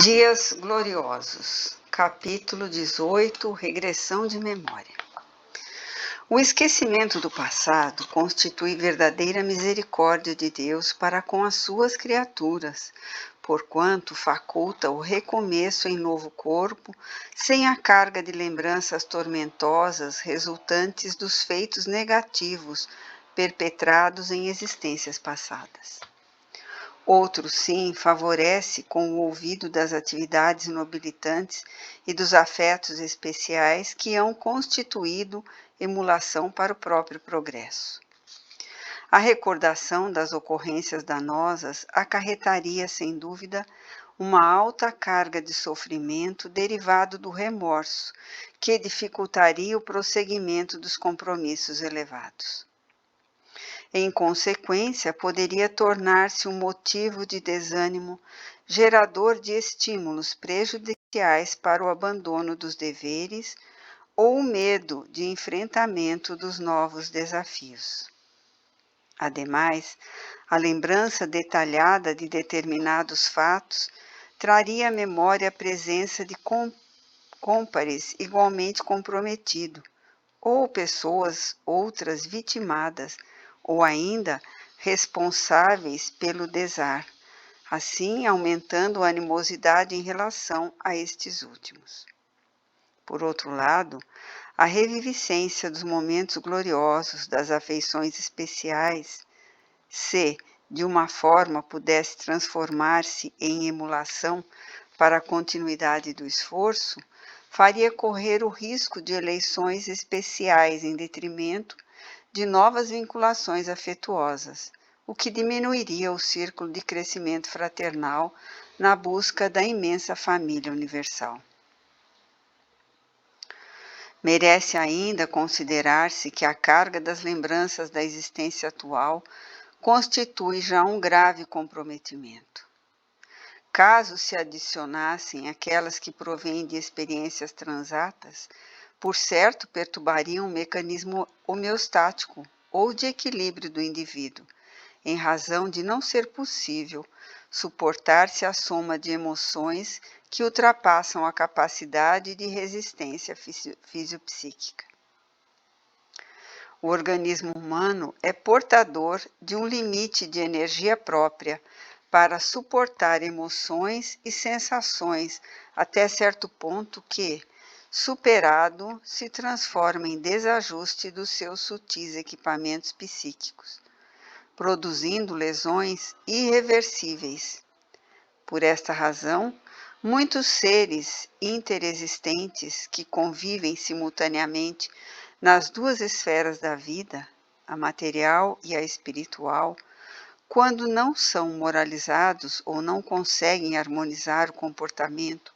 Dias Gloriosos, capítulo 18, Regressão de memória. O esquecimento do passado constitui verdadeira misericórdia de Deus para com as suas criaturas, porquanto faculta o recomeço em novo corpo, sem a carga de lembranças tormentosas resultantes dos feitos negativos perpetrados em existências passadas. Outro, sim, favorece com o ouvido das atividades nobilitantes e dos afetos especiais que hão constituído emulação para o próprio progresso. A recordação das ocorrências danosas acarretaria, sem dúvida, uma alta carga de sofrimento derivado do remorso, que dificultaria o prosseguimento dos compromissos elevados. Em consequência, poderia tornar-se um motivo de desânimo, gerador de estímulos prejudiciais para o abandono dos deveres ou o medo de enfrentamento dos novos desafios. Ademais, a lembrança detalhada de determinados fatos traria à memória a presença de cômpares igualmente comprometidos, ou pessoas outras vitimadas, ou ainda responsáveis pelo desar, assim aumentando a animosidade em relação a estes últimos. Por outro lado, a reviviscência dos momentos gloriosos das afeições especiais, se de uma forma pudesse transformar-se em emulação para a continuidade do esforço, faria correr o risco de eleições especiais em detrimento de novas vinculações afetuosas, o que diminuiria o círculo de crescimento fraternal na busca da imensa família universal. Merece ainda considerar-se que a carga das lembranças da existência atual constitui já um grave comprometimento. Caso se adicionassem aquelas que provêm de experiências transatas, por certo perturbariam o mecanismo homeostático ou de equilíbrio do indivíduo, em razão de não ser possível suportar-se a soma de emoções que ultrapassam a capacidade de resistência fisiopsíquica. O organismo humano é portador de um limite de energia própria para suportar emoções e sensações até certo ponto que, superado, se transforma em desajuste dos seus sutis equipamentos psíquicos, produzindo lesões irreversíveis. Por esta razão, muitos seres interexistentes que convivem simultaneamente nas duas esferas da vida, a material e a espiritual, quando não são moralizados ou não conseguem harmonizar o comportamento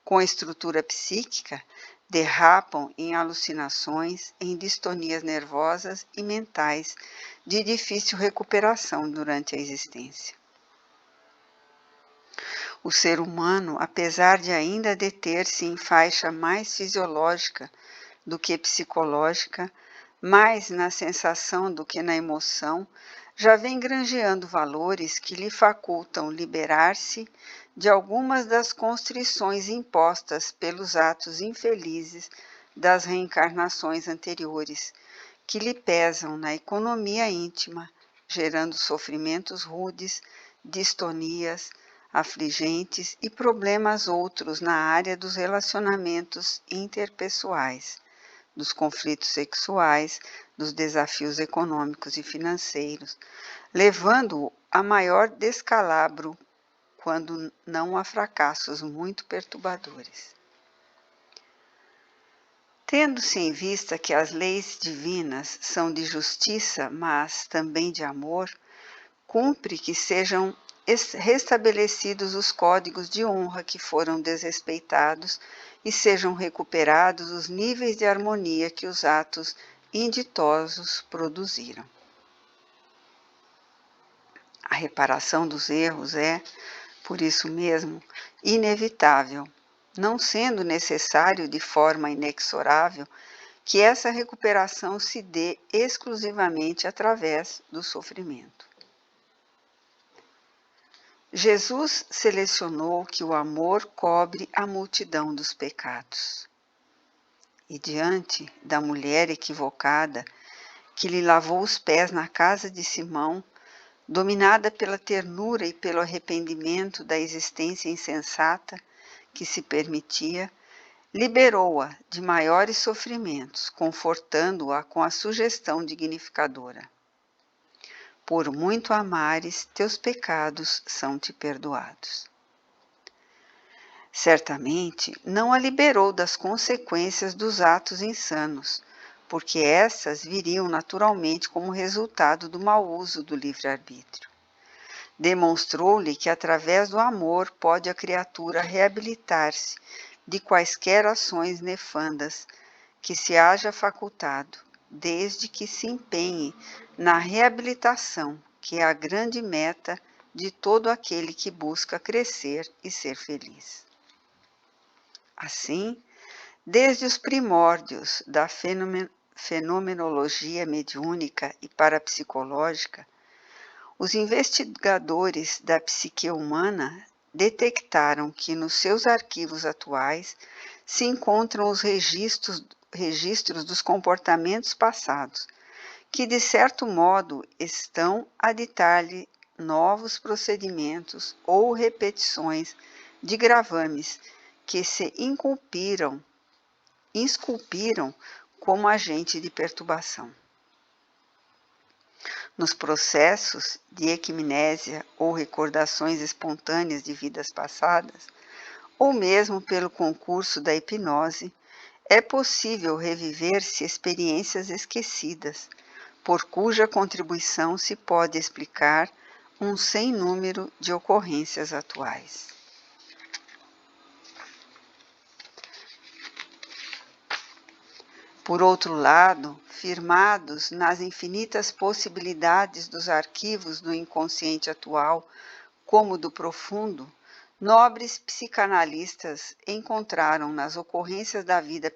com a estrutura psíquica, derrapam em alucinações, em distonias nervosas e mentais de difícil recuperação durante a existência. O ser humano, apesar de ainda deter-se em faixa mais fisiológica do que psicológica, mais na sensação do que na emoção, já vem granjeando valores que lhe facultam liberar-se de algumas das constrições impostas pelos atos infelizes das reencarnações anteriores, que lhe pesam na economia íntima, gerando sofrimentos rudes, distonias, afligentes e problemas outros na área dos relacionamentos interpessoais, dos conflitos sexuais, dos desafios econômicos e financeiros, levando-o a maior descalabro, quando não a fracassos muito perturbadores. Tendo-se em vista que as leis divinas são de justiça, mas também de amor, cumpre que sejam restabelecidos os códigos de honra que foram desrespeitados e sejam recuperados os níveis de harmonia que os atos inditosos produziram. A reparação dos erros é, por isso mesmo, inevitável, não sendo necessário de forma inexorável que essa recuperação se dê exclusivamente através do sofrimento. Jesus selecionou que o amor cobre a multidão dos pecados. E diante da mulher equivocada, que lhe lavou os pés na casa de Simão, dominada pela ternura e pelo arrependimento da existência insensata que se permitia, liberou-a de maiores sofrimentos, confortando-a com a sugestão dignificadora: por muito amares, teus pecados são-te perdoados. Certamente não a liberou das consequências dos atos insanos, porque essas viriam naturalmente como resultado do mau uso do livre-arbítrio. Demonstrou-lhe que através do amor pode a criatura reabilitar-se de quaisquer ações nefandas que se haja facultado, desde que se empenhe na reabilitação, que é a grande meta de todo aquele que busca crescer e ser feliz. Assim, desde os primórdios da fenomenologia mediúnica e parapsicológica, os investigadores da psique humana detectaram que nos seus arquivos atuais se encontram os registros dos comportamentos passados, que de certo modo estão a ditar-lhe novos procedimentos ou repetições de gravames que se esculpiram como agente de perturbação. Nos processos de equimnésia ou recordações espontâneas de vidas passadas, ou mesmo pelo concurso da hipnose, é possível reviver-se experiências esquecidas, por cuja contribuição se pode explicar um sem número de ocorrências atuais. Por outro lado, firmados nas infinitas possibilidades dos arquivos do inconsciente atual, como do profundo, nobres psicanalistas encontraram nas ocorrências da vida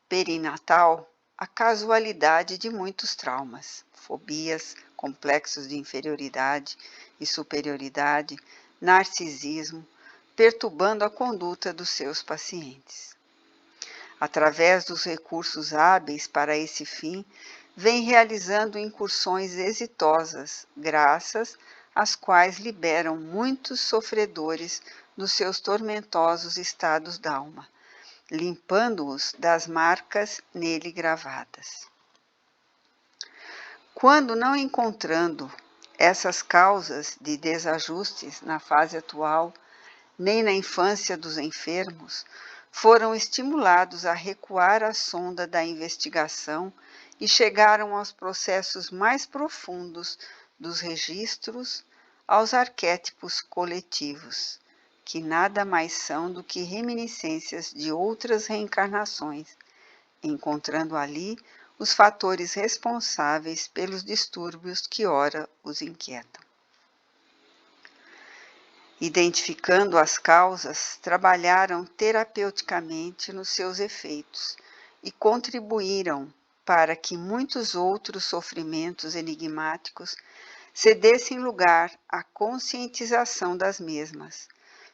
perinatal a casualidade de muitos traumas, fobias, complexos de inferioridade e superioridade, narcisismo, perturbando a conduta dos seus pacientes. Através dos recursos hábeis para esse fim, vem realizando incursões exitosas, graças às quais liberam muitos sofredores dos seus tormentosos estados d'alma, limpando-os das marcas nele gravadas. Quando não encontrando essas causas de desajustes na fase atual, nem na infância dos enfermos, foram estimulados a recuar à sonda da investigação e chegaram aos processos mais profundos dos registros, aos arquétipos coletivos, que nada mais são do que reminiscências de outras reencarnações, encontrando ali os fatores responsáveis pelos distúrbios que ora os inquietam. Identificando as causas, trabalharam terapeuticamente nos seus efeitos e contribuíram para que muitos outros sofrimentos enigmáticos cedessem lugar à conscientização das mesmas,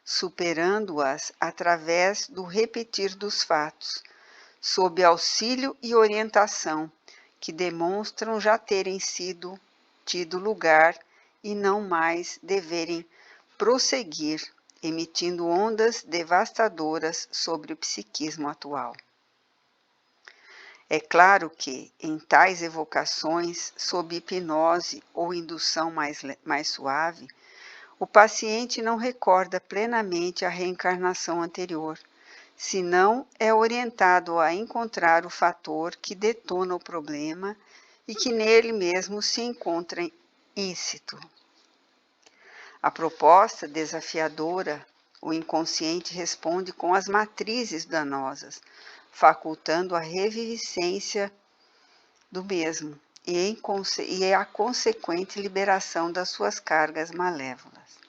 superando-as através do repetir dos fatos, sob auxílio e orientação que demonstram já terem tido lugar e não mais deverem prosseguir, emitindo ondas devastadoras sobre o psiquismo atual. É claro que, em tais evocações, sob hipnose ou indução mais suave, o paciente não recorda plenamente a reencarnação anterior, senão é orientado a encontrar o fator que detona o problema e que nele mesmo se encontra íncito. A proposta desafiadora, o inconsciente responde com as matrizes danosas, facultando a reviviscência do mesmo e a consequente liberação das suas cargas malévolas.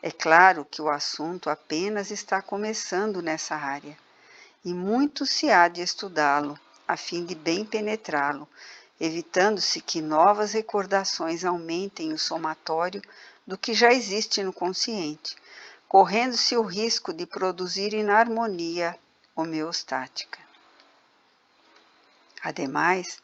É claro que o assunto apenas está começando nessa área, e muito se há de estudá-lo, a fim de bem penetrá-lo, evitando-se que novas recordações aumentem o somatório do que já existe no consciente, correndo-se o risco de produzir inarmonia homeostática. Ademais,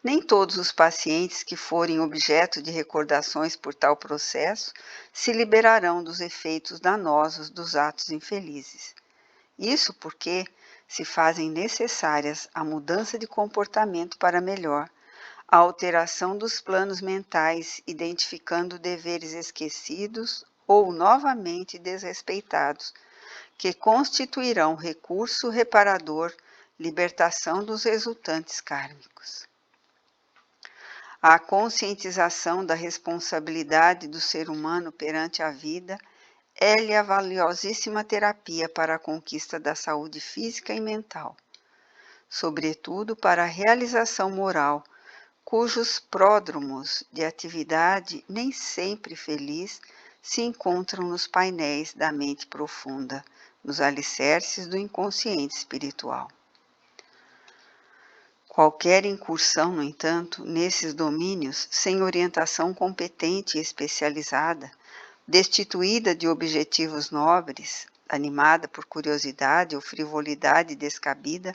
nem todos os pacientes que forem objeto de recordações por tal processo se liberarão dos efeitos danosos dos atos infelizes. Isso porque se fazem necessárias a mudança de comportamento para melhor, a alteração dos planos mentais, identificando deveres esquecidos ou novamente desrespeitados, que constituirão recurso reparador, libertação dos resultantes kármicos. A conscientização da responsabilidade do ser humano perante a vida é-lhe a valiosíssima terapia para a conquista da saúde física e mental, sobretudo para a realização moral, cujos pródromos de atividade nem sempre feliz se encontram nos painéis da mente profunda, nos alicerces do inconsciente espiritual. Qualquer incursão, no entanto, nesses domínios, sem orientação competente e especializada, destituída de objetivos nobres, animada por curiosidade ou frivolidade descabida,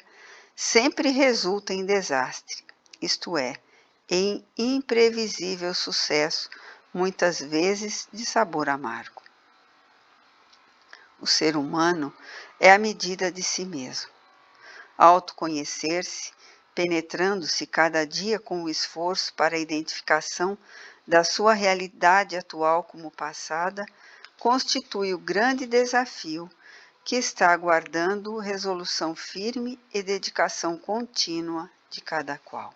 sempre resulta em desastre, isto é, em imprevisível sucesso, muitas vezes de sabor amargo. O ser humano é a medida de si mesmo. Autoconhecer-se, penetrando-se cada dia com o esforço para a identificação da sua realidade atual como passada, constitui o grande desafio que está aguardando resolução firme e dedicação contínua de cada qual.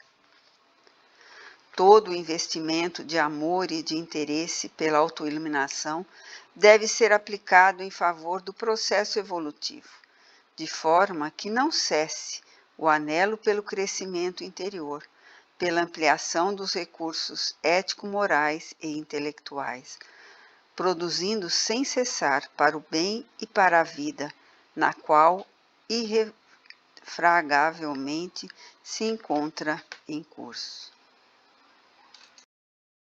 Todo o investimento de amor e de interesse pela autoiluminação deve ser aplicado em favor do processo evolutivo, de forma que não cesse o anelo pelo crescimento interior, pela ampliação dos recursos ético-morais e intelectuais, produzindo sem cessar para o bem e para a vida, na qual irrefragavelmente se encontra em curso.